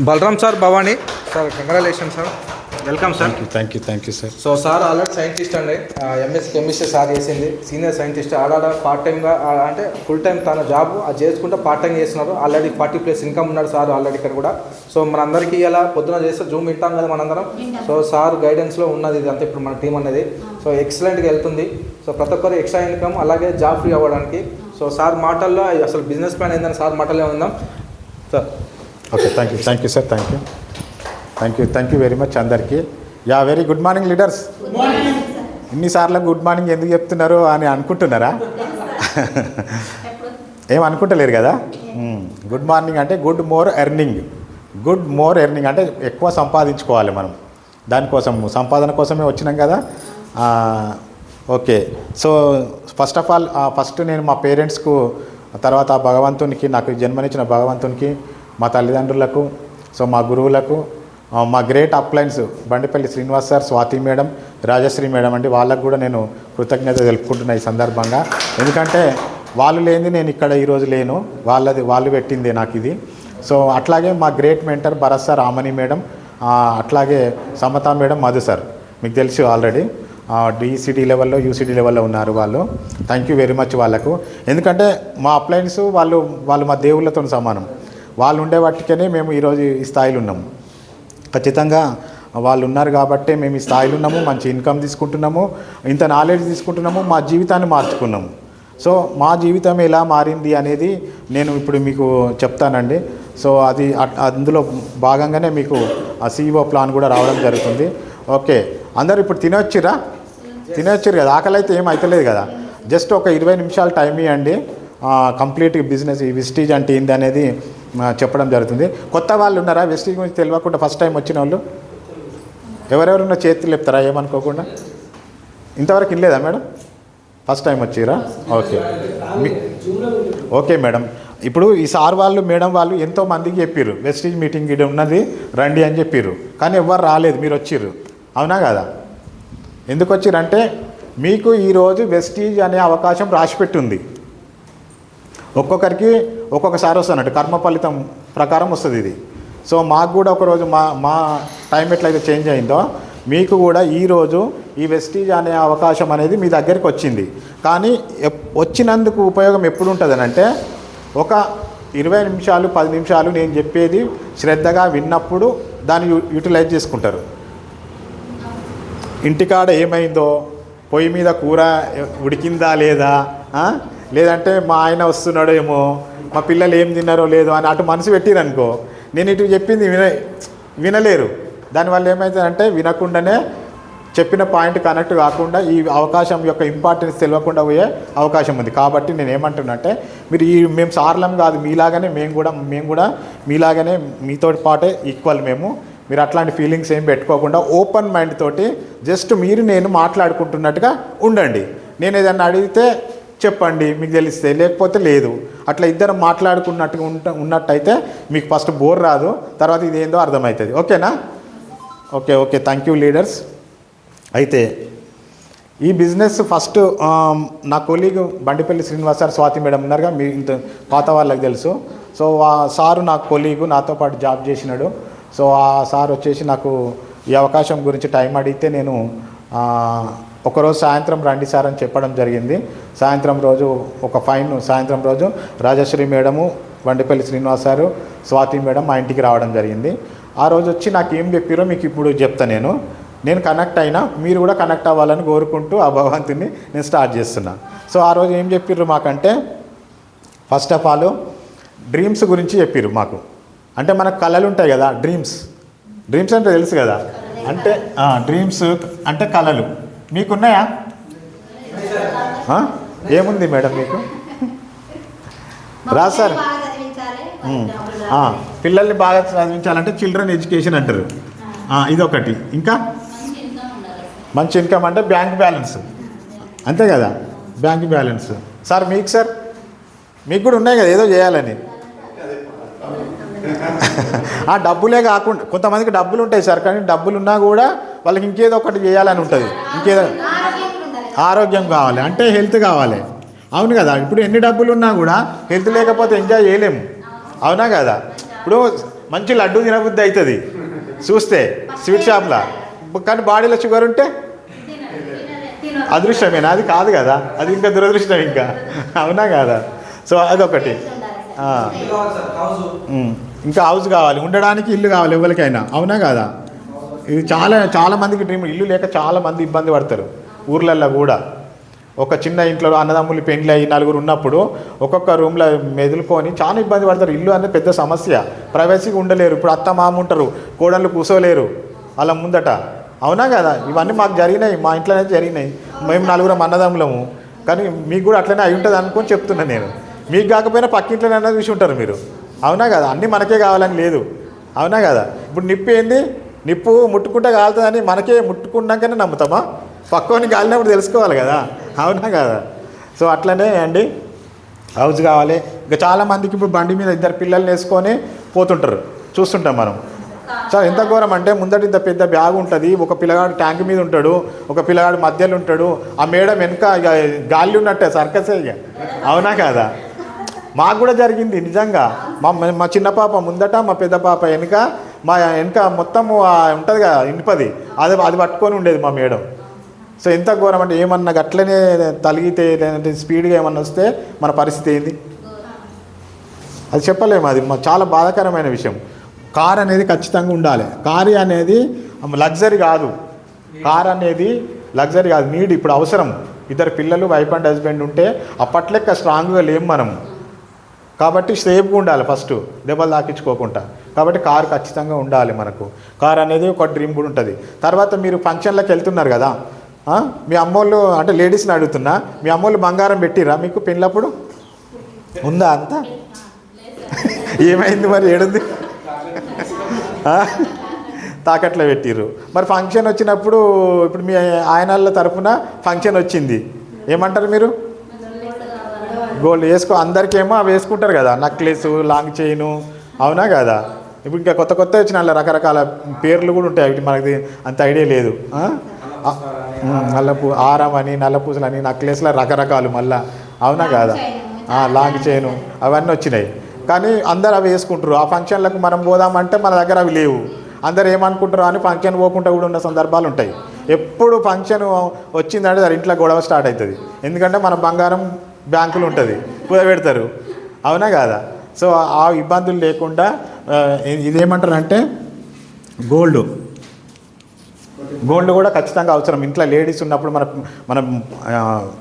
Balram sir Bhavani sir, congratulation sir, welcome sir. Thank you sir. So sir already scientist అండి, MS chemistry sir చేసింది, senior scientist. ఆడ part టైమ్గా అంటే full time తన job అది చేసుకుంటే పార్ట్ టైం చేస్తున్నారు. ఆల్రెడీ 40+ ఇన్కమ్ ఉన్నాడు సార్ ఆల్రెడీ ఇక్కడ కూడా. సో మనందరికీ ఇలా పొద్దున చేస్తే జూమ్ వింటాం కదా మనందరం. సో సార్ గైడెన్స్లో ఉన్నది ఇది అంతా ఇప్పుడు మన టీం అనేది. సో ఎక్సలెంట్గా వెళ్తుంది. సో ప్రతి ఒక్కరు ఎక్స్ట్రా ఇన్కమ్ అలాగే జాబ్ ఫ్రీ అవ్వడానికి. సో సార్ మాటల్లో అసలు బిజినెస్ ప్లాన్ ఏందని సార్ మాటల్లో ఉందాం sir. Okay, thank you sir. Thank you very much అందరికీ. Yeah, very good morning leaders. ఇన్నిసార్లు గుడ్ మార్నింగ్ ఎందుకు చెప్తున్నారు అని అనుకుంటున్నారా? ఏం అనుకుంటలేరు కదా. గుడ్ మార్నింగ్ అంటే గుడ్ మోర్ ఎర్నింగ్ అంటే ఎక్కువ సంపాదించుకోవాలి మనం. దానికోసం సంపాదన కోసమే వచ్చినాం కదా. Okay, so first of all నేను మా పేరెంట్స్కు, తర్వాత భగవంతునికి, నాకు జన్మనిచ్చిన భగవంతునికి, మా తల్లిదండ్రులకు, సో మా గురువులకు, మా great uplines Bandipalli Srinivas sir, Swathi madam, Rajasri madam అండి, వాళ్ళకు కూడా నేను కృతజ్ఞత తెలుపుకుంటున్నా ఈ సందర్భంగా. ఎందుకంటే వాళ్ళు లేనిది నేను ఇక్కడ ఈరోజు లేను, వాళ్ళు పెట్టిందే నాకు ఇది. సో అట్లాగే మా great mentor Bharat sir, Amani madam, అట్లాగే సమతా మేడం, మధు సార్, మీకు తెలుసు ఆల్రెడీ డిసిడి లెవెల్లో, యూసిడి లెవెల్లో ఉన్నారు వాళ్ళు. థ్యాంక్ యూ వెరీ మచ్ వాళ్ళకు. ఎందుకంటే మా అప్లైన్స్ వాళ్ళు మా దేవుళ్ళతో సమానం. వాళ్ళు ఉండే వాటికనే మేము ఈరోజు ఈ స్థాయిలో ఉన్నాము. ఖచ్చితంగా వాళ్ళు ఉన్నారు కాబట్టే మేము ఈ స్థాయిలో ఉన్నాము, మంచి ఇన్కమ్ తీసుకుంటున్నాము, ఇంత నాలెడ్జ్ తీసుకుంటున్నాము, మా జీవితాన్ని మార్చుకున్నాము. సో మా జీవితం ఎలా మారింది అనేది నేను ఇప్పుడు మీకు చెప్తానండి. సో అది అందులో భాగంగానే మీకు ఆ సిఇఓ ప్లాన్ కూడా రావడం జరుగుతుంది. ఓకే, అందరూ ఇప్పుడు తినొచ్చిరు కదా, ఆకలి అయితే ఏం అవుతలేదు కదా. జస్ట్ ఒక 20 నిమిషాలు టైం ఇవ్వండి, కంప్లీట్ బిజినెస్ ఈ వెస్టీజ్ అంటే ఏంది అనేది చెప్పడం జరుగుతుంది. కొత్త వాళ్ళు ఉన్నారా వెస్టీజ్ గురించి తెలియకుండా ఫస్ట్ టైం వచ్చిన వాళ్ళు? ఎవరెవరున్న చేతులు చెప్తారా ఏమనుకోకుండా? ఇంతవరకు ఇల్లేదా మేడం? ఫస్ట్ టైం వచ్చిరా? Okay madam. ఇప్పుడు ఈ సార్ వాళ్ళు, మేడం వాళ్ళు ఎంతో మందికి చెప్పారు వెస్టీజ్ మీటింగ్ ఇది ఉన్నది రండి అని చెప్పారు, కానీ ఎవ్వరు రాలేదు, మీరు వచ్చిర్రు. అవునా కదా? ఎందుకు వచ్చిరంటే మీకు ఈరోజు వెస్టీజ్ అనే అవకాశం రాసిపెట్టుంది. ఒక్కొక్కరికి ఒక్కొక్కసారి వస్తున్నట్టు కర్మ ఫలితం ప్రకారం వస్తుంది ఇది. సో మాకు కూడా ఒకరోజు మా టైం ఎట్లయితే చేంజ్ అయిందో మీకు కూడా ఈరోజు ఈ వెస్టీజ్ అనే అవకాశం అనేది మీ దగ్గరికి వచ్చింది. కానీ వచ్చినందుకు ఉపయోగం ఎప్పుడు ఉంటుందని అంటే, ఒక 20 నిమిషాలు 10 నిమిషాలు నేను చెప్పేది శ్రద్ధగా విన్నప్పుడు దాన్ని యూటిలైజ్ చేసుకుంటారు. ఇంటికాడ ఏమైందో, పొయ్యి మీద కూర ఉడికిందా లేదా, లేదంటే మా ఆయన వస్తున్నాడో ఏమో, మా పిల్లలు ఏం తిన్నారో లేదో అని అటు మనసు పెట్టిరనుకో, నేను ఇటు చెప్పింది వినలేరు. దానివల్ల ఏమవుతుందంటే వినకుండానే చెప్పిన పాయింట్ కనెక్ట్ కాకుండా ఈ అవకాశం యొక్క ఇంపార్టెన్స్ తెలియకుండా పోయే అవకాశం ఉంది. కాబట్టి నేను ఏమంటున్నానంటే మీరు మేము సార్లం కాదు, మీలాగానే మేము కూడా మీలాగానే మీతో పాటే ఈక్వల్ మీరు అట్లాంటి ఫీలింగ్స్ ఏం పెట్టుకోకుండా ఓపెన్ మైండ్ తోటి జస్ట్ మీరు నేను మాట్లాడుకుంటున్నట్టుగా ఉండండి. నేను ఏదన్నా అడిగితే చెప్పండి, మీకు తెలిస్తే, లేకపోతే లేదు. అట్లా ఇద్దరం మాట్లాడుకున్నట్టుగా ఉన్నట్టయితే మీకు ఫస్ట్ బోర్ రాదు, తర్వాత ఇదేందో అర్థమవుతుంది. ఓకేనా? Okay, thank you leaders. అయితే ఈ బిజినెస్ ఫస్ట్ నా colleague Bandipalli Srinivas sir, Swathi madam ఉన్నారుగా, మీ ఇంత పాత వాళ్ళకి తెలుసు. సో ఆ సారు నా కొలీగు, నాతో పాటు జాబ్ చేసినాడు. సో ఆ సార్ వచ్చేసి నాకు ఈ అవకాశం గురించి టైం అడిగితే నేను ఒకరోజు సాయంత్రం రండి సార్ అని చెప్పడం జరిగింది. సాయంత్రం రోజు Rajashri madam, Bandipalli Srinivas sir, Swathi madam మా ఇంటికి రావడం జరిగింది. ఆ రోజు వచ్చి నాకు ఏం చెప్పారో మీకు ఇప్పుడు చెప్తా. నేను కనెక్ట్ అయినా, మీరు కూడా కనెక్ట్ అవ్వాలని కోరుకుంటూ ఆ భగవంతుని నేను స్టార్ట్ చేస్తున్నా. సో ఆ రోజు ఏం చెప్పారు మాకంటే, ఫస్ట్ ఆఫ్ ఆల్ డ్రీమ్స్ గురించి చెప్పారు మాకు. అంటే మనకు కళలు ఉంటాయి కదా, డ్రీమ్స్ అంటే తెలుసు కదా, అంటే డ్రీమ్స్ అంటే కళలు మీకున్నాయా? ఏముంది మేడం మీకు? రా సార్. పిల్లల్ని బాగా చదివించాలంటే చిల్డ్రన్ ఎడ్యుకేషన్ అంటారు, ఇదొకటి. ఇంకా మంచి ఇన్కమ్ అంటే బ్యాంక్ బ్యాలెన్స్, అంతే కదా, బ్యాంక్ బ్యాలెన్స్. సార్ మీకు కూడా ఉన్నాయి కదా ఏదో చేయాలని. ఆ డబ్బులే కాకుండా కొంతమందికి డబ్బులు ఉంటాయి సార్, కానీ డబ్బులు ఉన్నా కూడా వాళ్ళకి ఇంకేదో ఒకటి చేయాలని ఉంటుంది, ఇంకేదో ఆరోగ్యం కావాలి అంటే హెల్త్ కావాలి. అవును కదా, ఇప్పుడు ఎన్ని డబ్బులు ఉన్నా కూడా హెల్త్ లేకపోతే ఎంజాయ్ చేయలేము. అవునా కదా? ఇప్పుడు మంచి లడ్డు తినబుద్ధి అవుతుంది చూస్తే స్వీట్ షాప్లో, కానీ బాడీలో షుగర్ ఉంటే అదృష్టమేనా? అది కాదు కదా, అది ఇంకా దురదృష్టం ఇంకా, అవునా కాదా? సో అదొకటి. ఇంకా హౌస్ కావాలి, ఉండడానికి ఇల్లు కావాలి ఎవరికైనా, అవునా కాదా? ఇది చాలా మందికి డ్రీమ్. ఇల్లు లేక చాలా మంది ఇబ్బంది పడతారు ఊర్లల్లో కూడా. ఒక చిన్న ఇంట్లో అన్నదమ్ములు పెండ్లి అయ్యి నలుగురు ఉన్నప్పుడు ఒక్కొక్క రూమ్లో మెదులుకొని చాలా ఇబ్బంది పడతారు. ఇల్లు అనేది పెద్ద సమస్య, ప్రైవసీగా ఉండలేరు. ఇప్పుడు అత్త మామ ఉంటారు, కోడళ్ళు కూర్చోలేరు అలా ముందట, అవునా కదా? ఇవన్నీ మాకు జరిగినాయి, మా ఇంట్లోనే జరిగినాయి. మేము నలుగురం అన్నదమ్ములము, కానీ మీకు కూడా అట్లనే అయి ఉంటుంది అనుకొని చెప్తున్నాను నేను. మీకు కాకపోయినా పక్కింట్లోనే అన్నది చూసి ఉంటారు మీరు, అవునా కదా? అన్నీ మనకే కావాలని లేదు, అవునా కదా? ఇప్పుడు నిప్పు ఏంది, నిప్పు ముట్టుకుంటే కాలుతుందని మనకే ముట్టుకున్నాకనే నమ్ముతామా? పక్కని కాలినప్పుడు తెలుసుకోవాలి కదా, అవునా కదా? సో అట్లనే అండి, హౌస్ కావాలి. ఇంకా చాలామందికి ఇప్పుడు బండి మీద ఇద్దరు పిల్లల్ని వేసుకొని పోతుంటారు, చూస్తుంటాం మనం. సార్ ఎంత ఘోరం అంటే, ముందట ఇంత పెద్ద బ్యాగ్ ఉంటుంది, ఒక పిల్లగాడు ట్యాంక్ మీద ఉంటాడు, ఒక పిల్లగాడు మధ్యలో ఉంటాడు, ఆ మేడం వెనుక ఇక గాలి ఉన్నట్టే సర్కసే ఇక, అవునా కాదా? మాకు కూడా జరిగింది నిజంగా. మా చిన్న పాప ముందట, మా పెద్ద పాప వెనుక, మా వెనుక మొత్తం ఉంటుంది కదా ఇనుపది, అది పట్టుకొని ఉండేది మా మేడం. సో ఎంత ఘోరం అంటే, ఏమన్నా అట్లనే తలిగితే లేదంటే స్పీడ్గా ఏమన్నా వస్తే మన పరిస్థితి ఏంది అది చెప్పలేము. అది చాలా బాధాకరమైన విషయం. కార్ అనేది ఖచ్చితంగా ఉండాలి. కారు అనేది లగ్జరీ కాదు, కార్ అనేది లగ్జరీ కాదు, నీడ్. ఇప్పుడు అవసరం. ఇద్దరు పిల్లలు, వైఫ్ అండ్ హస్బెండ్ ఉంటే అప్పట్లెక్క స్ట్రాంగ్గా లేము మనం, కాబట్టి సేఫ్గా ఉండాలి ఫస్ట్, దెబ్బలు తాకించుకోకుండా. కాబట్టి కారు ఖచ్చితంగా ఉండాలి మనకు. కార్ అనేది ఒక డ్రీమ్ కూడా ఉంటుంది. తర్వాత మీరు ఫంక్షన్లకు వెళ్తున్నారు కదా, మీ అమ్మోళ్ళు అంటే లేడీస్ని అడుగుతున్నా, మీ అమ్మోళ్ళు బంగారం పెట్టిరా మీకు పెళ్ళప్పుడు? ఉందా అంతా? ఏమైంది మరి, ఏడుంది? తాకట్లో పెట్టిర్రు. మరి ఫంక్షన్ వచ్చినప్పుడు, ఇప్పుడు మీ ఆయనళ్ళ తరఫున ఫంక్షన్ వచ్చింది, ఏమంటారు మీరు? గోల్డ్ వేసుకో, అందరికేమో అవి వేసుకుంటారు కదా, నెక్లెస్, లాంగ్ చైను, అవునా కదా? ఇప్పుడు ఇంకా కొత్త వచ్చిన వాళ్ళ రకరకాల పేర్లు కూడా ఉంటాయి, అవి మనకి అంత ఐడియా లేదు. హారం అని, నల్ల పూసలని, నెక్లెస్ల రకరకాలు మళ్ళా, అవునా కాదా? లాంగ్ చైను అవన్నీ వచ్చినాయి, కానీ అందరు అవి వేసుకుంటారు. ఆ ఫంక్షన్లకు మనం పోదామంటే మన దగ్గర అవి లేవు. అందరు ఏమనుకుంటారు అని ఫంక్షన్ పోకుండా కూడా ఉన్న సందర్భాలు ఉంటాయి. ఎప్పుడు ఫంక్షన్ వచ్చిందంటే దాని ఇంట్లో గొడవ స్టార్ట్ అవుతుంది. ఎందుకంటే మన బంగారం బ్యాంకులు ఉంటుంది, కుదబెడతారు, అవునా కాదా? సో ఆ ఇబ్బందులు లేకుండా ఇదేమంటారంటే గోల్డ్ కూడా ఖచ్చితంగా అవసరం. ఇంట్లో లేడీస్ ఉన్నప్పుడు మన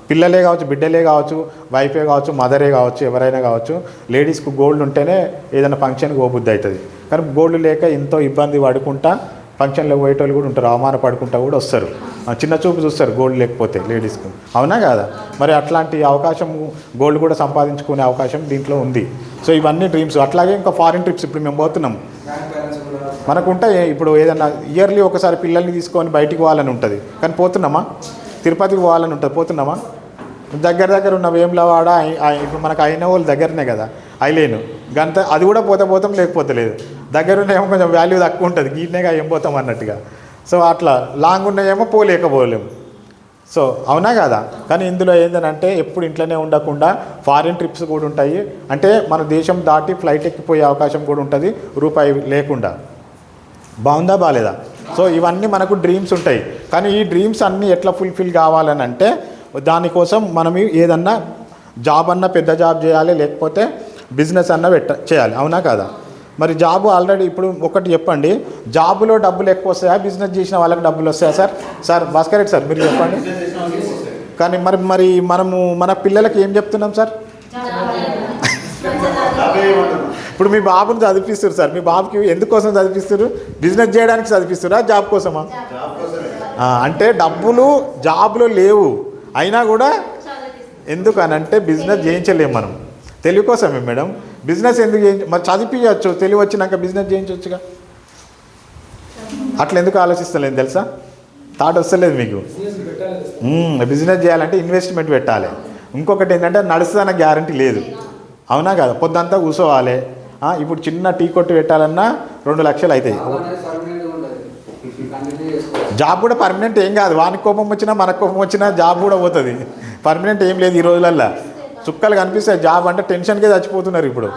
పిల్లలే కావచ్చు, బిడ్డలే కావచ్చు, వైఫే కావచ్చు, మదరే కావచ్చు, ఎవరైనా కావచ్చు, లేడీస్కు గోల్డ్ ఉంటేనే ఏదైనా ఫంక్షన్కి పోబుద్ది అవుతుంది. కానీ గోల్డ్ లేక ఎంతో ఇబ్బంది పడుకుంటా ఫంక్షన్లో పోయేటోళ్ళు కూడా ఉంటారు, అవమాన పడుకుంటా కూడా వస్తారు, చిన్న చూపు చూస్తారు గోల్డ్ లేకపోతే లేడీస్కు, అవునా కాదా? మరి అట్లాంటి అవకాశం, గోల్డ్ కూడా సంపాదించుకునే అవకాశం దీంట్లో ఉంది. సో ఇవన్నీ డ్రీమ్స్. అట్లాగే ఇంకా ఫారిన్ ట్రిప్స్ ఇప్పుడు మేము పోతున్నాం, మనకు ఉంటాయి. ఇప్పుడు ఏదన్నా ఇయర్లీ ఒకసారి పిల్లల్ని తీసుకొని బయటికి పోవాలని ఉంటుంది, కానీ పోతున్నామా? తిరుపతికి పోవాలని ఉంటుంది, పోతున్నామా? దగ్గర ఉన్న వేములవాడ, ఇప్పుడు మనకు అయిన వాళ్ళు దగ్గరనే కదా, అయిలేను గంత, అది కూడా పోతాం, లేకపోతే లేదు. దగ్గర ఉన్నాయేమో కొంచెం వాల్యూ తక్కువ ఉంటుంది, గీట్నేగా ఏం పోతాం అన్నట్టుగా. సో అట్లా లాంగ్ ఉన్నాయేమో పోలేకపోలేము. సో అవునా కదా? కానీ ఇందులో ఏంటంటే ఎప్పుడు ఇంట్లోనే ఉండకుండా ఫారిన్ ట్రిప్స్ కూడా ఉంటాయి. అంటే మన దేశం దాటి ఫ్లైట్ ఎక్కిపోయే అవకాశం కూడా ఉంటుంది, రూపాయి లేకుండా. బాగుందా బాగాలేదా? సో ఇవన్నీ మనకు డ్రీమ్స్ ఉంటాయి. కానీ ఈ డ్రీమ్స్ అన్నీ ఎట్లా ఫుల్ఫిల్ కావాలని అంటే, దానికోసం మనం ఏదన్నా జాబ్ అన్నా పెద్ద జాబ్ చేయాలి, లేకపోతే బిజినెస్ అన్నా చేయాలి, అవునా కాదా? మరి జాబు ఆల్రెడీ ఇప్పుడు ఒకటి చెప్పండి, జాబులో డబ్బులు ఎక్కువ వస్తాయా, బిజినెస్ చేసిన వాళ్ళకి డబ్బులు వస్తాయా? సార్ భాస్కర్ రెడ్డి సార్ మీరు చెప్పండి. కానీ మరి మనము మన పిల్లలకి ఏం చెప్తున్నాం సార్? ఇప్పుడు మీ బాబుని చదివిస్తారు సార్, మీ బాబుకి ఎందుకోసం చదివిస్తారు? బిజినెస్ చేయడానికి చదివిస్తారా, జాబ్ కోసమా? అంటే డబ్బులు జాబ్లో లేవు, అయినా కూడా ఎందుకనంటే బిజినెస్ చేయించలేము మనం, తెలివి కోసమే మేడం. బిజినెస్ ఎందుకు మరి చదివించవచ్చు, తెలివి వచ్చినాక బిజినెస్ చేయించవచ్చుగా. అట్లా ఎందుకు ఆలోచిస్తలేదు తెలుసా? థాట్ వస్తలేదు మీకు. బిజినెస్ చేయాలంటే ఇన్వెస్ట్మెంట్ పెట్టాలి. ఇంకొకటి ఏంటంటే నడుస్తుందన్న గ్యారంటీ లేదు, అవునా కదా? పొద్దంతా కూర్చోవాలి. ఇప్పుడు చిన్న టీ కొట్టు పెట్టాలన్నా 2 లక్షలు అవుతాయి. జాబ్ కూడా పర్మనెంట్ ఏం కాదు, వానికి కోపం వచ్చినా మనకు కోపం వచ్చినా జాబ్ కూడా పోతుంది. పర్మనెంట్ ఏం లేదు ఈ రోజులల్లో. చుక్కలు కనిపిస్తాయి. జాబ్ అంటే టెన్షన్కే చచ్చిపోతున్నారు ఇప్పుడు.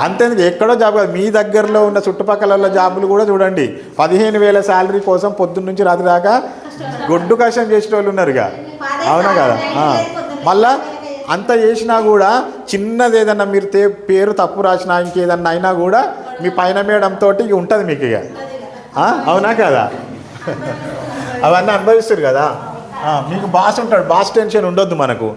అంతేందుకు ఎక్కడో జాబ్ కాదు, మీ దగ్గరలో ఉన్న చుట్టుపక్కల జాబులు కూడా చూడండి. 15,000 శాలరీ కోసం పొద్దున్న నుంచి రాత్రి దాకా గొడ్డు కష్టం చేసే వాళ్ళు ఉన్నారుగా. అవునా కదా? మళ్ళా అంత చేసినా కూడా చిన్నది ఏదన్నా మీరు పేరు తప్పు రాసినా ఇంకేదన్నా అయినా కూడా మీ పైన మేడంతో ఉంటుంది మీకు ఇక. అవునా కదా? అవన్నీ అనుభవిస్తారు కదా. మీకు బాస్ ఉంటాడు, బాస్ టెన్షన్ ఉండొద్దు మనకు.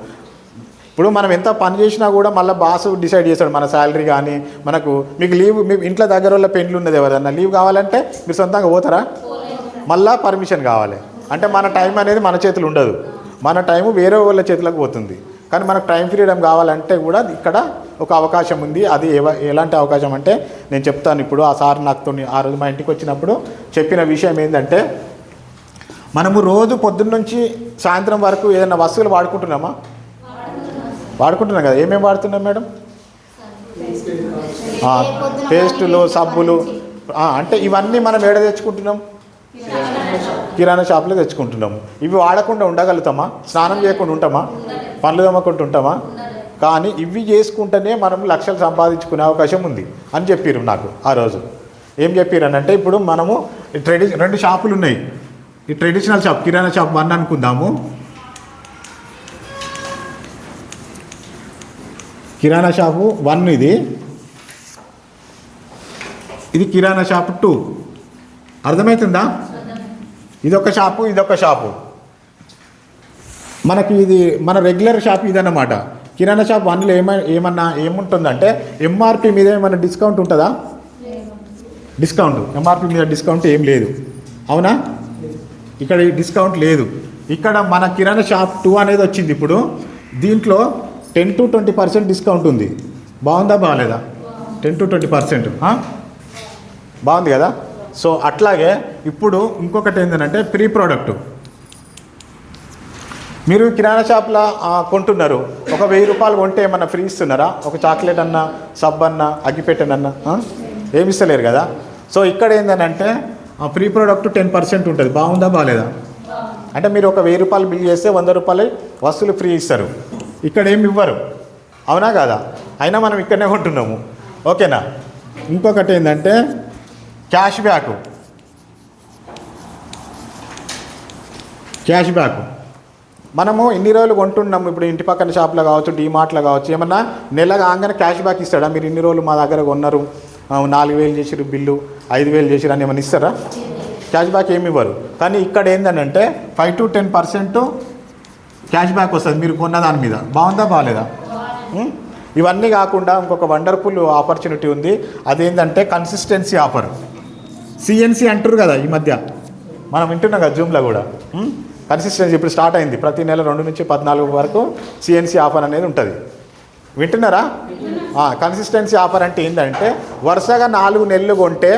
ఇప్పుడు మనం ఎంత పని చేసినా కూడా మళ్ళీ బాస్ డిసైడ్ చేస్తాడు మన శాలరీ కానీ మనకు. మీకు లీవ్, మీ ఇంట్లో దగ్గర వాళ్ళ పెండ్లు ఉన్నది ఎవరన్నా లీవ్ కావాలంటే మీరు సొంతంగా పోతారా? మళ్ళీ పర్మిషన్ కావాలి. అంటే మన టైం అనేది మన చేతులు ఉండదు, మన టైము వేరే వాళ్ళ చేతులకు పోతుంది. కానీ మనకు టైం ఫ్రీడమ్ కావాలంటే కూడా ఇక్కడ ఒక అవకాశం ఉంది. అది ఎలాంటి అవకాశం అంటే నేను చెప్తాను. ఇప్పుడు ఆ సార్ నాతో ఆ రోజు మా ఇంటికి వచ్చినప్పుడు చెప్పిన విషయం ఏంటంటే, మనము రోజు పొద్దున్న నుంచి సాయంత్రం వరకు ఏదైనా వస్తువులు వాడుకుంటున్నామా? వాడుకుంటున్నాం కదా. ఏమేమి వాడుతున్నాం మేడం? పేస్టులు, సబ్బులు. అంటే ఇవన్నీ మనం ఏడ తెచ్చుకుంటున్నాం? కిరాణా షాప్లో తెచ్చుకుంటున్నాము. ఇవి వాడకుండా ఉండగలుగుతామా? స్నానం చేయకుండా ఉంటామా? పనులు తమ్మకుండా ఉంటామా? కానీ ఇవి చేసుకుంటేనే మనం లక్షలు సంపాదించుకునే అవకాశం ఉంది అని చెప్పారు నాకు ఆ రోజు. ఏం చెప్పారు అని అంటే, ఇప్పుడు మనము రెండు షాపులు ఉన్నాయి. ఈ ట్రెడిషనల్ షాప్, కిరాణా షాప్ 1 అనుకుందాము. కిరాణా షాపు 1 ఇది కిరాణా షాపు 2. అర్థమవుతుందా? ఇదొక షాపు, ఇదొక షాపు. మనకి ఇది మన రెగ్యులర్ షాప్ ఇదన్నమాట. కిరాణా షాప్ 1లో ఏమన్నా ఏముంటుందంటే, ఎంఆర్పి మీద ఏమన్నా డిస్కౌంట్ ఉంటుందా? డిస్కౌంట్, ఎంఆర్పి మీద డిస్కౌంట్ ఏం లేదు. అవునా? ఇక్కడ డిస్కౌంట్ లేదు. ఇక్కడ మన కిరాణా షాప్ 2 అనేది వచ్చింది. ఇప్పుడు దీంట్లో 10 to 20% డిస్కౌంట్ ఉంది. బాగుందా బాగాలేదా? 10 to 20% బాగుంది కదా. సో అట్లాగే ఇప్పుడు ఇంకొకటి ఏంటంటే, ప్రీ ప్రోడక్ట్. మీరు కిరాణా షాప్లో కొంటున్నారు, ఒక 1000 రూపాయలు కొంటే ఏమన్నా ఫ్రీ ఇస్తున్నారా? ఒక చాక్లెట్ అన్నా, సబ్ అన్నా, అగ్గిపెట్టెనన్నా ఏమి ఇస్తలేరు కదా. సో ఇక్కడ ఏంటంటే ప్రీ ప్రోడక్ట్ 10% ఉంటుంది. బాగుందా బాగాలేదా? అంటే మీరు ఒక 1000 రూపాయలు బిల్ చేస్తే 100 రూపాయలు వస్తువులు ఫ్రీ ఇస్తారు. ఇక్కడ ఏమి ఇవ్వరు. అవునా కాదా? అయినా మనం ఇక్కడనే కొంటున్నాము. ఓకేనా? ఇంకొకటి ఏంటంటే క్యాష్ బ్యాక్. మనము ఇన్ని రోజులు కొంటున్నాము. ఇప్పుడు ఇంటి పక్కన షాప్లో కావచ్చు, డీమార్ట్లో కావచ్చు, ఏమన్నా నెల కాగానే క్యాష్ బ్యాక్ ఇస్తాడా? మీరు ఇన్ని రోజులు మా దగ్గర కొన్నారు, 4000 చేసిరు బిల్లు, 5000 చేసిరు అని ఏమైనా ఇస్తారా? క్యాష్ బ్యాక్ ఏమి ఇవ్వరు. కానీ ఇక్కడ ఏంటంటే 5 to 10% క్యాష్ బ్యాక్ వస్తుంది మీరు కొన్న దాని మీద. బాగుందా బాగాలేదా? ఇవన్నీ కాకుండా ఇంకొక వండర్ఫుల్ ఆపర్చునిటీ ఉంది. అదేంటంటే కన్సిస్టెన్సీ ఆఫర్. సిఎన్సి అంటారు కదా ఈ మధ్య, మనం వింటున్నాం కదా జూమ్లో కూడా. కన్సిస్టెన్సీ ఇప్పుడు స్టార్ట్ అయింది. ప్రతి నెల 2 నుంచి 14 వరకు సిఎన్సి ఆఫర్ అనేది ఉంటుంది. వింటున్నారా? కన్సిస్టెన్సీ ఆఫర్ అంటే ఏంటంటే, వరుసగా 4 నెలలు కొంటే,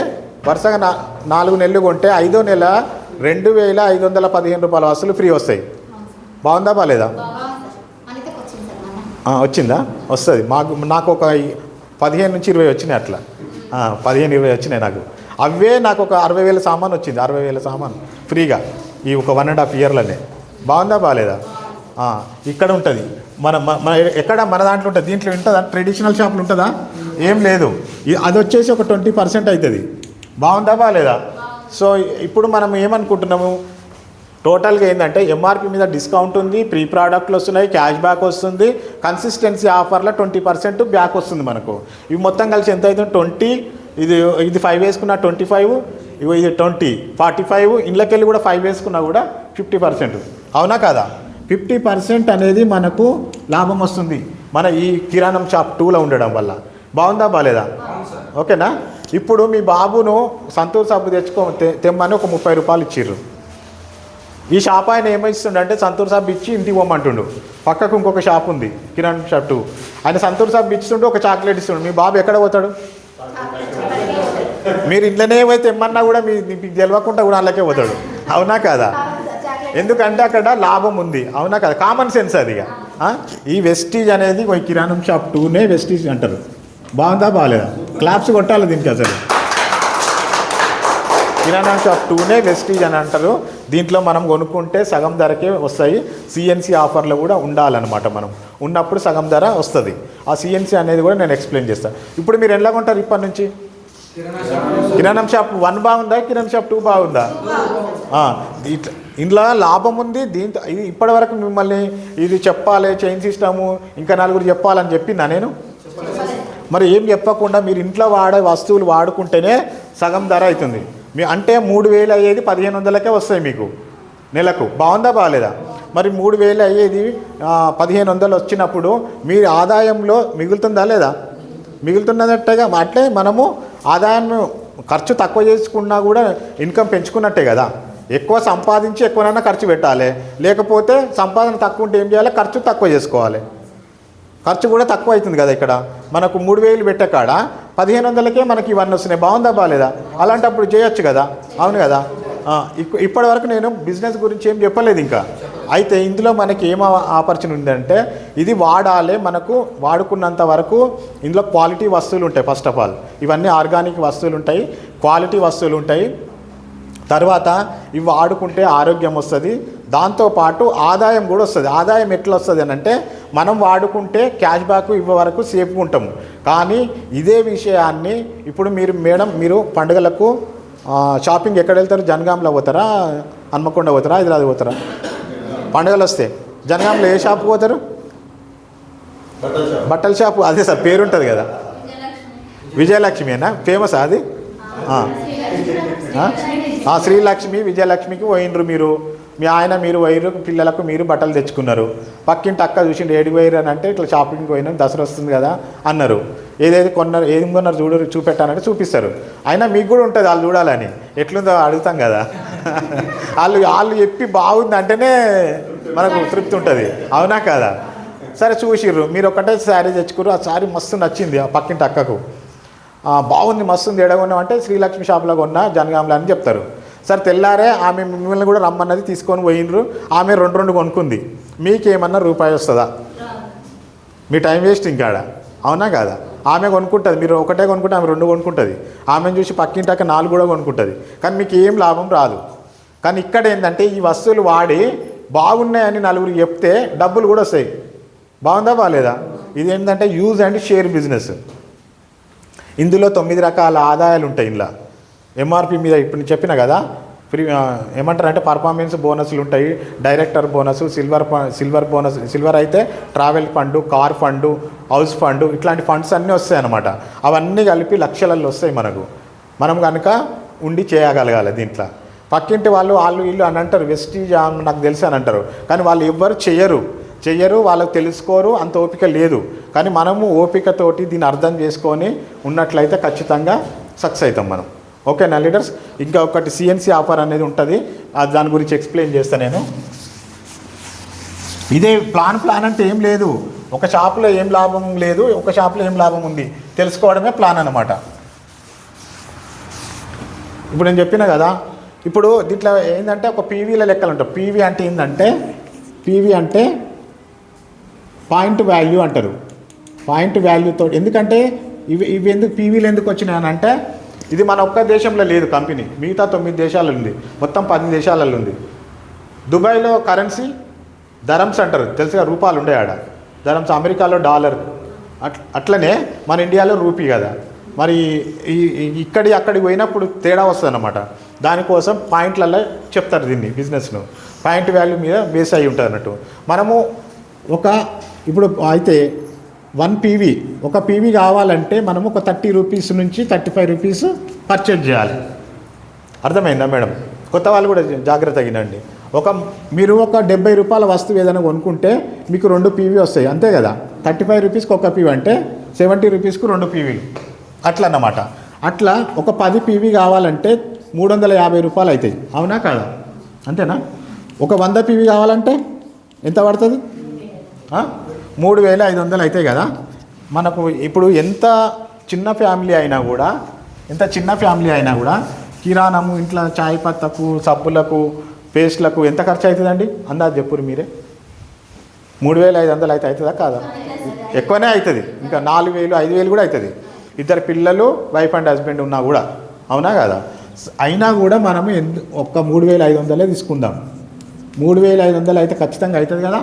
5వ నెల 2515 రూపాయల వస్తువులు ఫ్రీ వస్తాయి. బాగుందా బాగాలేదా? వచ్చిందా? వస్తుంది. నాకు ఒక 15 నుంచి 20 వచ్చినాయి. అట్లా 15-20 వచ్చినాయి నాకు. అవే నాకు ఒక 60,000 సామాన్ వచ్చింది. 60,000 సామాన్ ఫ్రీగా ఈ ఒక 1.5 ఇయర్లోనే. బాగుందా బాగాలేదా? ఇక్కడ ఉంటుంది. మన ఎక్కడ మన దాంట్లో ఉంటుంది. దీంట్లో ఉంటుందా? ట్రెడిషనల్ షాపులు ఉంటుందా? ఏం లేదు. అది వచ్చేసి ఒక 20% అవుతుంది. బాగుందా బాగాలేదా? సో ఇప్పుడు మనం ఏమనుకుంటున్నాము, టోటల్గా ఏంటంటే ఎంఆర్పి మీద డిస్కౌంట్ ఉంది, ప్రీ ప్రోడక్ట్లు వస్తున్నాయి, క్యాష్ బ్యాక్ వస్తుంది, కన్సిస్టెన్సీ ఆఫర్లో 20% బ్యాక్ వస్తుంది మనకు. ఇవి మొత్తం కలిసి ఎంత అవుతుంది? 20. ఇది 5 వేసుకున్నా 25, ఇది 20, 45. ఇళ్ళకెళ్ళి కూడా 5 వేసుకున్నా కూడా 50%. అవునా కదా? 50% అనేది మనకు లాభం వస్తుంది మన ఈ కిరాణం షాప్ 2లో ఉండడం వల్ల. బాగుందా బాగాలేదా? ఓకేనా? ఇప్పుడు మీ బాబును సంతూర్ సబ్బు తెమ్మని ఒక 30 రూపాయలు ఇచ్చిర్రు. ఈ షాప్ ఆయన ఏమిస్తుండే, సంతూర్ సబ్బు ఇచ్చి ఇంటికి పోమంటుండు. పక్కకు ఇంకొక షాప్ ఉంది కిరాణం షాప్ 2. ఆయన సంతూర్ సబ్బు ఇస్తుండే, ఒక చాక్లెట్ ఇస్తుండు. మీ బాబు ఎక్కడ పోతాడు? మీరు ఇంట్లోనే పోతే తెమ్మన్నా కూడా మీకు తెలియకుండా కూడా అలాగే పోతాడు. అవునా కదా? ఎందుకంటే అక్కడ లాభం ఉంది. అవునా కదా? కామన్ సెన్స్ అది. ఈ వెస్టీజ్ అనేది కిరాణం షాప్ 2నే వెస్టీజ్ అంటారు. బాగుందా బాగాలేదా? క్లాప్స్ కొట్టాలి దీనికి అసలు. కిరాణా షాప్ 2నే వెస్టీజ్ అని అంటారు. దీంట్లో మనం కొనుక్కుంటే సగం ధరకే వస్తాయి. సిఎన్సి ఆఫర్లు కూడా ఉండాలన్నమాట. మనం ఉన్నప్పుడు సగం ధర వస్తుంది. ఆ సిఎన్సి అనేది కూడా నేను ఎక్స్ప్లెయిన్ చేస్తాను. ఇప్పుడు మీరు ఎలా కొంటారు ఇప్పటి నుంచి? కిరాణం షాప్ 1 బాగుందా, కిరాణం షాప్ 2 బాగుందా? ఇంట్లో లాభం ఉంది. దీంతో ఇది ఇప్పటివరకు మిమ్మల్ని ఇది చెప్పాలి, చైన్ సిస్టము ఇంకా నలుగురు చెప్పాలని చెప్పిందా నేను? మరి ఏం చెప్పకుండా మీరు ఇంట్లో వాడే వస్తువులు వాడుకుంటేనే సగం ధర అవుతుంది. అంటే 3000 అయ్యేది 1500కే వస్తాయి మీకు నెలకు. బాగుందా బాగాలేదా? మరి 3000 అయ్యేది 1500 వచ్చినప్పుడు మీ ఆదాయంలో మిగులుతుందా లేదా? మిగులుతున్నట్టేగా. అట్లే మనము ఆదాయం ఖర్చు తక్కువ చేసుకున్నా కూడా ఇన్కమ్ పెంచుకున్నట్టే కదా. ఎక్కువ సంపాదించి ఎక్కువనైనా ఖర్చు పెట్టాలి. లేకపోతే సంపాదన తక్కువ ఉంటే ఏం చేయాలి? ఖర్చు తక్కువ చేసుకోవాలి. ఖర్చు కూడా తక్కువ అవుతుంది కదా. ఇక్కడ మనకు 3000 పెట్టే కాడ 1500కే మనకి ఇవన్నీ వస్తున్నాయి. బాగుందా బాగాలేదా? అలాంటప్పుడు చేయొచ్చు కదా. అవును కదా. ఇప్పటి వరకు నేను బిజినెస్ గురించి ఏం చెప్పలేదు ఇంకా. అయితే ఇందులో మనకి ఏం ఆపర్చునిటీ ఉందంటే ఇది వాడాలి. మనకు వాడుకున్నంత వరకు ఇందులో క్వాలిటీ వస్తువులు ఉంటాయి. ఫస్ట్ ఆఫ్ ఆల్ ఇవన్నీ ఆర్గానిక్ వస్తువులు ఉంటాయి, క్వాలిటీ వస్తువులు ఉంటాయి. తర్వాత ఇవి వాడుకుంటే ఆరోగ్యం వస్తుంది, దాంతోపాటు ఆదాయం కూడా వస్తుంది. ఆదాయం ఎట్లా వస్తుంది అని అంటే మనం వాడుకుంటే క్యాష్ బ్యాక్ ఇవ్వే వరకు సేఫ్గా ఉంటాము. కానీ ఇదే విషయాన్ని ఇప్పుడు మేడం మీరు పండుగలకు షాపింగ్ ఎక్కడ వెళ్తారు? జనగాంలో పోతారా, హన్మకొండ పోతారా, హైదరాబాద్ పోతారా? పండుగలు వస్తే జనగాంలో ఏ షాప్కి పోతారు? బట్టల షాపు. అదే సార్ పేరు ఉంటుంది కదా, విజయలక్ష్మినా ఫేమస్ అది? శ్రీలక్ష్మి విజయలక్ష్మికి పోయినరు మీరు, మీ ఆయన మీరు పోయిరు, పిల్లలకు మీరు బట్టలు తెచ్చుకున్నారు. పక్కింటి అక్క చూసిండు ఏడికి పోయిరు అని అంటే ఇట్లా షాపింగ్కి పోయినా దసరా వస్తుంది కదా అన్నారు. ఏదేది కొన్నారు, ఏం కొన్నారు చూపెట్టానంటే చూపిస్తారు. అయినా మీకు కూడా ఉంటుంది వాళ్ళు చూడాలని. ఎట్లుందో అడుగుతాం కదా. వాళ్ళు చెప్పి బాగుంది అంటేనే మనకు తృప్తి ఉంటుంది. అవునా కదా? సరే చూసిర్రు, మీరు ఒకటే శారీ తెచ్చుకురు. ఆ శారీ మస్తు నచ్చింది ఆ పక్కింటి అక్కకు. బాగుంది మస్తుంది ఎడగొన్నాం అంటే శ్రీలక్ష్మి షాప్లో కొన్నా జనగాంలో అని చెప్తారు. సరే తెల్లారే ఆమె మిమ్మల్ని కూడా రమ్మన్నది, తీసుకొని పోయినరు. ఆమె 2 కొనుక్కుంది. మీకేమన్నా రూపాయి వస్తుందా? మీ టైం వేస్ట్ ఇంకాడ. అవునా కాదా? ఆమె కొనుక్కుంటుంది, మీరు ఒకటే కొనుక్కుంటే ఆమె 2 కొనుక్కుంటుంది. ఆమెను చూసి పక్కింటాక 4 కూడా కొనుక్కుంటుంది. కానీ మీకు ఏం లాభం రాదు. కానీ ఇక్కడ ఏంటంటే ఈ వస్తువులు వాడి బాగున్నాయని నలుగురికి చెప్తే డబ్బులు కూడా వస్తాయి. బాగుందా బాగాలేదా? ఇది ఏంటంటే యూజ్ అండ్ షేర్ బిజినెస్. ఇందులో 9 రకాల ఆదాయాలు ఉంటాయి. ఇందులో ఎంఆర్పి మీద ఇప్పుడు నేను చెప్పిన కదా, ఫ్రీ ఏమంటారంటే పర్ఫార్మెన్స్ బోనస్లు ఉంటాయి, director bonus, silver bonus. Silver అయితే travel fund, car fund, house fund, ఇట్లాంటి ఫండ్స్ అన్నీ వస్తాయి అన్నమాట. అవన్నీ కలిపి లక్షలలో వస్తాయి మనకు. మనం కనుక ఉండి చేయగలగాలి. దీంట్లో పక్కింటి వాళ్ళు వీళ్ళు అని అంటారు, వెస్టీజ్ నాకు తెలుసు అని అంటారు. కానీ వాళ్ళు ఎవ్వరు చెయ్యరు, వాళ్ళకు తెలుసుకోరు, అంత ఓపిక లేదు. కానీ మనము ఓపికతోటి దీన్ని అర్థం చేసుకొని ఉన్నట్లయితే ఖచ్చితంగా సక్సెస్ అవుతాం మనం. ఓకేనా లీడర్స్? ఇంకా ఒకటి సిఎన్సి ఆఫర్ అనేది ఉంటుంది, దాని గురించి ఎక్స్ప్లెయిన్ చేస్తాను నేను. ఇదే ప్లాన్ అంటే ఏం లేదు. ఒక షాప్లో ఏం లాభం లేదు, ఒక షాప్లో ఏం లాభం ఉంది తెలుసుకోవడమే ప్లాన్ అన్నమాట. ఇప్పుడు నేను చెప్పిన కదా, ఇప్పుడు దీంట్లో ఏంటంటే ఒక పీవీల లెక్కలు ఉంటాయి. పీవీ అంటే ఏంటంటే, పీవీ అంటే పాయింట్ వాల్యూ అంటారు. పాయింట్ వాల్యూతో ఎందుకంటే ఇవి ఎందుకు పీవీలు ఎందుకు వచ్చినాయనంటే ఇది మన ఒక్క దేశంలో లేదు కంపెనీ, మిగతా 9 దేశాలలో ఉంది, మొత్తం 10 దేశాలలో ఉంది. దుబాయ్లో కరెన్సీ ధరమ్స్ అంటారు, తెలుసుగా, రూపాయలు ఉండే ఆడ ధరమ్స్. అమెరికాలో డాలర్. అట్లనే మన ఇండియాలో రూపీ కదా. మరి అక్కడికి పోయినప్పుడు తేడా వస్తుంది అన్నమాట. దానికోసం పాయింట్లలో చెప్తారు దీన్ని, బిజినెస్ను పాయింట్ వాల్యూ మీద బేస్ అయి ఉంటుంది అన్నట్టు. మనము ఇప్పుడు అయితే 1 పీవీ, ఒక పీవీ కావాలంటే మనము ఒక 30 రూపీస్ నుంచి 35 రూపీస్ పర్చేజ్ చేయాలి. అర్థమైందా మేడం? కొత్త వాళ్ళు కూడా జాగ్రత్త తగినండి. మీరు ఒక 70 రూపాయల వస్తువు ఏదైనా కొనుక్కుంటే మీకు 2 పీవీ వస్తాయి, అంతే కదా. 35 రూపీస్కి ఒక పీవీ అంటే 70 రూపీస్కు 2 పీవీలు అట్లా అన్నమాట. అట్లా ఒక 10 పీవీ కావాలంటే 350 రూపాయలు అవుతాయి. అవునా కాదా? అంతేనా? ఒక 100 పీవీ కావాలంటే ఎంత పడుతుంది? 3500 అవుతాయి కదా. మనకు ఇప్పుడు ఎంత చిన్న ఫ్యామిలీ అయినా కూడా కిరాణము, ఇంట్లో చాయ్ పత్తకు, సబ్బులకు, పేస్ట్లకు ఎంత ఖర్చు అవుతుందండి? అందాజు చెప్పురు మీరే. 3500 అయితే అవుతుందా కాదా? ఎక్కువనే అవుతుంది. ఇంకా 4000, 5000 కూడా అవుతుంది. 2 పిల్లలు, వైఫ్ అండ్ హస్బెండ్ ఉన్నా కూడా. అవునా కదా? అయినా కూడా మనము ఒక్క 3,500 తీసుకుందాం. 3,500 అయితే ఖచ్చితంగా అవుతుంది కదా.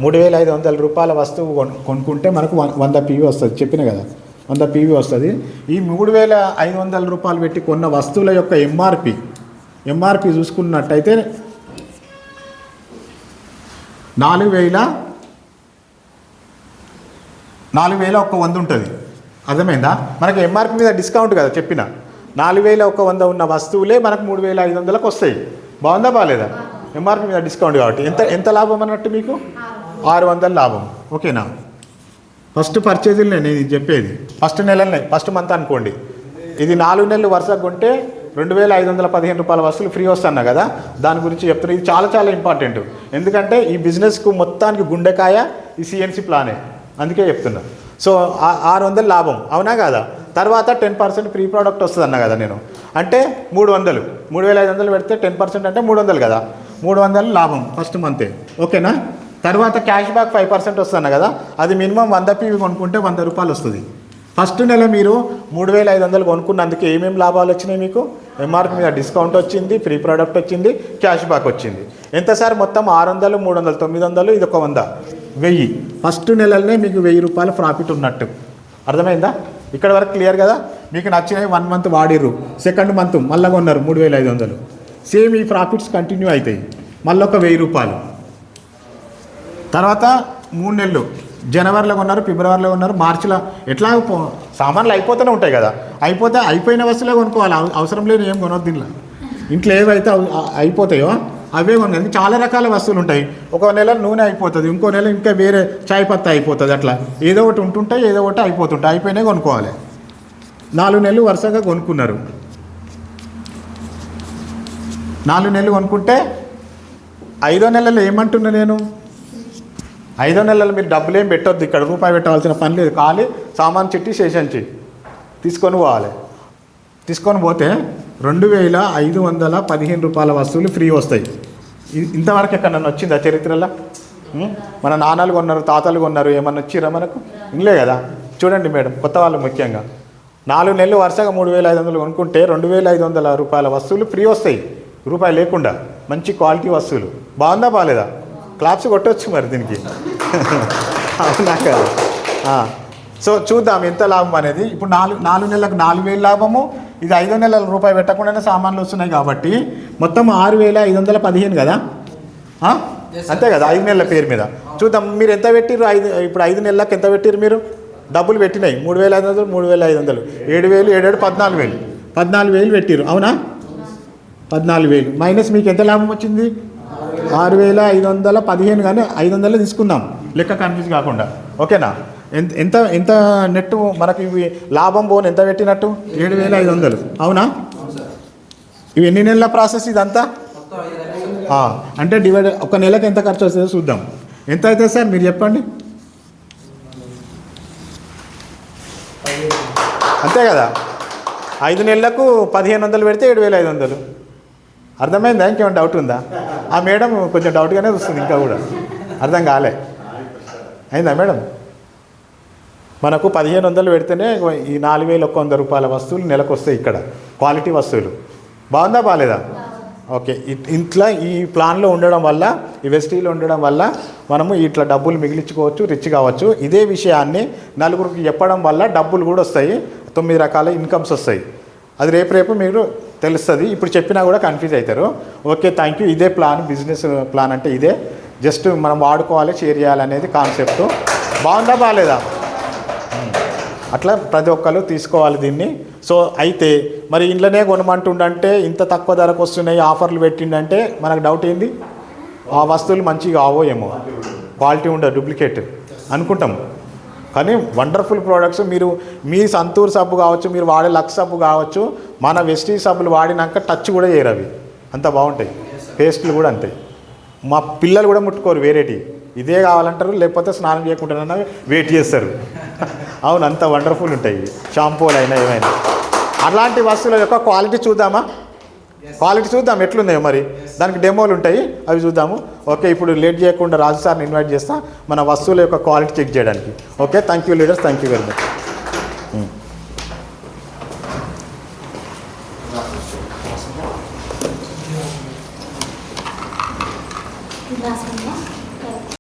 3,500 రూపాయల వస్తువు కొనుక్కుంటే మనకు 100 PV వస్తుంది, చెప్పిన కదా 100 PV వస్తుంది. ఈ 3,500 రూపాయలు పెట్టి కొన్న వస్తువుల యొక్క ఎంఆర్పి చూసుకున్నట్టయితే 4,100 ఉంటుంది. అర్థమైందా? మనకి ఎంఆర్పి మీద డిస్కౌంట్ కదా చెప్పిన. 4,100 ఉన్న వస్తువులే మనకు 3,500లకు వస్తాయి. బాగుందా బాగాలేదా? ఎంఆర్పి మీద డిస్కౌంట్ కాబట్టి ఎంత లాభం అన్నట్టు మీకు 600 లాభం. ఓకేనా? ఫస్ట్ పర్చేజీలు నేను ఇది చెప్పేది ఫస్ట్ నెలలనే, ఫస్ట్ మంత్ అనుకోండి. ఇది 4 నెలలు వరుసగా కొంటే 2,515 రూపాయల వస్తువులు ఫ్రీ వస్తున్నా కదా, దాని గురించి చెప్తున్నా. ఇది చాలా చాలా ఇంపార్టెంట్. ఎందుకంటే ఈ బిజినెస్కు మొత్తానికి గుండెకాయ ఈ సిఎన్సి ప్లానే, అందుకే చెప్తున్నా. సో 600 లాభం, అవునా కదా? తర్వాత 10% ఫ్రీ ప్రోడక్ట్ వస్తుంది అన్నా కదా నేను. అంటే 300, 3,500 పెడితే 10% అంటే 300 కదా, 300 లాభం ఫస్ట్ మంతే. ఓకేనా? తర్వాత క్యాష్ బ్యాక్ 5% వస్తున్నా కదా, అది మినిమం 100 PV కొనుక్కుంటే 100 రూపాయలు వస్తుంది. ఫస్ట్ నెల మీరు 3,500 కొనుక్కున్నందుకు ఏమేమి లాభాలు వచ్చినాయి మీకు? ఎంఆర్పి మీద డిస్కౌంట్ వచ్చింది, ఫ్రీ ప్రోడక్ట్ వచ్చింది, క్యాష్ బ్యాక్ వచ్చింది. ఎంత సార్? మొత్తం 600, 300, 900, ఇది ఒక 100, 1000. ఫస్ట్ నెలలోనే మీకు 1000 రూపాయల ప్రాఫిట్ ఉన్నట్టు. అర్థమైందా? ఇక్కడ వరకు క్లియర్ కదా? మీకు నచ్చినవి 1 మంత్ వాడిర్రు, సెకండ్ మంత్ మళ్ళీ కొన్నారు 3,500, సేమ్ ఈ ప్రాఫిట్స్ కంటిన్యూ అవుతాయి. మళ్ళీ ఒక 1000 రూపాయలు. తర్వాత 3 నెలలు, జనవరిలో కొన్నారు, ఫిబ్రవరిలో కొన్నారు, మార్చిలో, ఎట్లా సామాన్లు అయిపోతూనే ఉంటాయి కదా, అయిపోయిన వస్తువులే కొనుక్కోవాలి. అవసరం లేని ఏం కొనవద్దు. దీనిలో ఇంట్లో ఏవైతే అయిపోతాయో అవే కొనండి. చాలా రకాల వస్తువులు ఉంటాయి. ఒక నెల నూనె అయిపోతుంది, ఇంకో నెల ఇంకా వేరే చాయ్ పత్తా అయిపోతుంది. అట్లా ఏదో ఒకటి ఉంటుంటాయి, ఏదో ఒకటి అయిపోతుంటాయి. అయిపోయినాయి కొనుక్కోవాలి. 4 నెలలు వరుసగా కొనుక్కున్నారు. 4 నెలలు కొనుక్కుంటే 5వ నెలలో ఏమంటున్నా నేను, 5వ నెలలో మీరు డబ్బులు ఏం పెట్టొద్దు. ఇక్కడ రూపాయి పెట్టవలసిన పని లేదు. ఖాళీ సామాన్ చిట్టి శేషంచి తీసుకొని పోవాలి. తీసుకొని పోతే 2,515 రూపాయల వస్తువులు ఫ్రీ వస్తాయి. ఇంతవరకు ఎక్కడ నన్ను వచ్చిందా చరిత్రలో? మన నాన్నలు కొన్నారు, తాతలు కొన్నారు, ఏమన్నా వచ్చిరా మనకు? ఇంలే కదా. చూడండి మేడం, కొత్త వాళ్ళు ముఖ్యంగా 4 నెలలు వరుసగా 3,500 కొనుక్కుంటే 2,500 రూపాయల వస్తువులు ఫ్రీ వస్తాయి, రూపాయి లేకుండా. మంచి క్వాలిటీ వస్తువులు. బాగుందా బాగాలేదా? క్లాప్స్ కొట్టవచ్చు మరి దీనికి. అవునా కదా? సో చూద్దాం ఎంత లాభం అనేది. ఇప్పుడు 4 నెలలకు 4,000 లాభము. ఇది 5వ నెలల రూపాయి పెట్టకుండానే సామాన్లు వస్తున్నాయి కాబట్టి మొత్తం 6,515 కదా, అంతే కదా? 5 నెలల పేరు మీద చూద్దాం. మీరు ఎంత పెట్టిర్రు? ఇప్పుడు 5 నెలలకు ఎంత పెట్టిర్రు మీరు? డబ్బులు పెట్టినాయి 3,500, 3,500, 7,000, 7,000, 14,000, 14,000 పెట్టిర్రు. అవునా? 14,000 మైనస్ మీకు ఎంత లాభం వచ్చింది? 6,515. కానీ 500 తీసుకుందాం, లెక్క కన్ఫ్యూజ్ కాకుండా. ఓకేనా? ఎంత ఎంత నెట్ మనకి ఇవి లాభం పోను ఎంత పెట్టినట్టు? 7,500. అవునా? ఇవి ఎన్ని నెలల ప్రాసెస్ ఇదంతా? అంటే డివైడ్ ఒక నెలకు ఎంత ఖర్చు వస్తుందో చూద్దాం. ఎంత అవుతుంది సార్ మీరు చెప్పండి? అంతే కదా? 5 నెలలకు 1,500 పెడితే 7,500. అర్థమైందా? ఇంకేమైనా డౌట్ ఉందా? ఆ మేడం కొంచెం డౌట్గానే వస్తుంది, ఇంకా కూడా అర్థం కాలే. అయిందా మేడం? మనకు 1,500 పెడితేనే ఈ 4,100 రూపాయల వస్తువులు నెలకు వస్తాయి. ఇక్కడ క్వాలిటీ వస్తువులు. బాగుందా బాగాలేదా? ఓకే. ఇంట్లో ఈ ప్లాన్లో ఉండడం వల్ల, ఈ వెస్టీలో ఉండడం వల్ల మనము ఇట్లా డబ్బులు మిగిలించుకోవచ్చు, రిచ్ కావచ్చు. ఇదే విషయాన్ని నలుగురికి చెప్పడం వల్ల డబ్బులు కూడా వస్తాయి, 9 రకాల ఇన్కమ్స్ వస్తాయి. అది రేపు మీరు తెలుస్తుంది. ఇప్పుడు చెప్పినా కూడా కన్ఫ్యూజ్ అవుతారు. Okay, thank you. ఇదే ప్లాన్, బిజినెస్ ప్లాన్ అంటే ఇదే. జస్ట్ మనం వాడుకోవాలి, షేర్ చేయాలనేది కాన్సెప్ట్. బాగుందా బాగాలేదా? అట్లా ప్రతి ఒక్కరు తీసుకోవాలి దీన్ని. సో అయితే మరి ఇంట్లోనే కొనమంటుండంటే ఇంత తక్కువ ధరకు వస్తున్నాయి, ఆఫర్లు పెట్టిండంటే మనకు డౌట్ ఏంది? ఆ వస్తువులు మంచిగా కావో ఏమో, క్వాలిటీ ఉండదు, డూప్లికేట్ అనుకుంటాం. కానీ వండర్ఫుల్ ప్రోడక్ట్స్. మీరు మీ సంతూర్ సబ్బు కావచ్చు, మీరు వాడే లక్స్ సబ్బు కావచ్చు, మన వెస్టీ సబ్బులు వాడినాక టచ్ కూడా చేయరు. అవి అంత బాగుంటాయి. పేస్ట్లు కూడా అంతే. మా పిల్లలు కూడా ముట్టుకోరు వేరేటి. ఇదే కావాలంటారు, లేకపోతే స్నానం చేయకుండానైనా వెయిట్ చేస్తారు. అవును, అంత వండర్ఫుల్ ఉంటాయి షాంపూలు అయినా ఏమైనా. అలాంటి వస్తువుల యొక్క క్వాలిటీ చూద్దామా? క్వాలిటీ చూద్దాం ఎట్లున్నాయో. మరి దానికి డెమోలు ఉంటాయి, అవి చూద్దాము. ఓకే, ఇప్పుడు లేట్ చేయకుండా రాజు సార్ని ఇన్వైట్ చేస్తా మన వస్తువుల యొక్క క్వాలిటీ చెక్ చేయడానికి. Okay, thank you leaders, thank you very much.